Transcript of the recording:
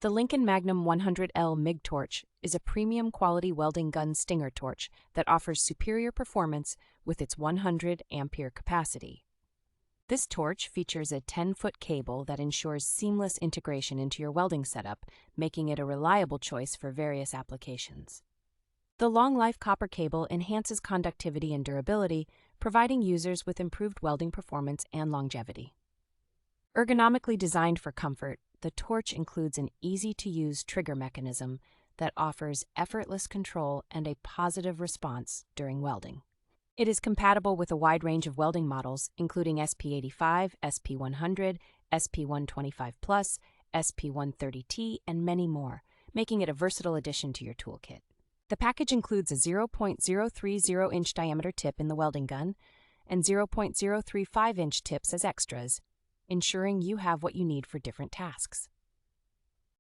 The Lincoln Magnum 100L MIG torch is a premium quality welding gun stinger torch that offers superior performance with its 100 ampere capacity. This torch features a 10-foot cable that ensures seamless integration into your welding setup, making it a reliable choice for various applications. The long-life copper cable enhances conductivity and durability, providing users with improved welding performance and longevity. Ergonomically designed for comfort, the torch includes an easy-to-use trigger mechanism that offers effortless control and a positive response during welding. It is compatible with a wide range of welding models, including SP85, SP100, SP125+, SP130T, and many more, making it a versatile addition to your toolkit. The package includes a 0.030-inch diameter tip in the welding gun and 0.035-inch tips as extras, ensuring you have what you need for different tasks.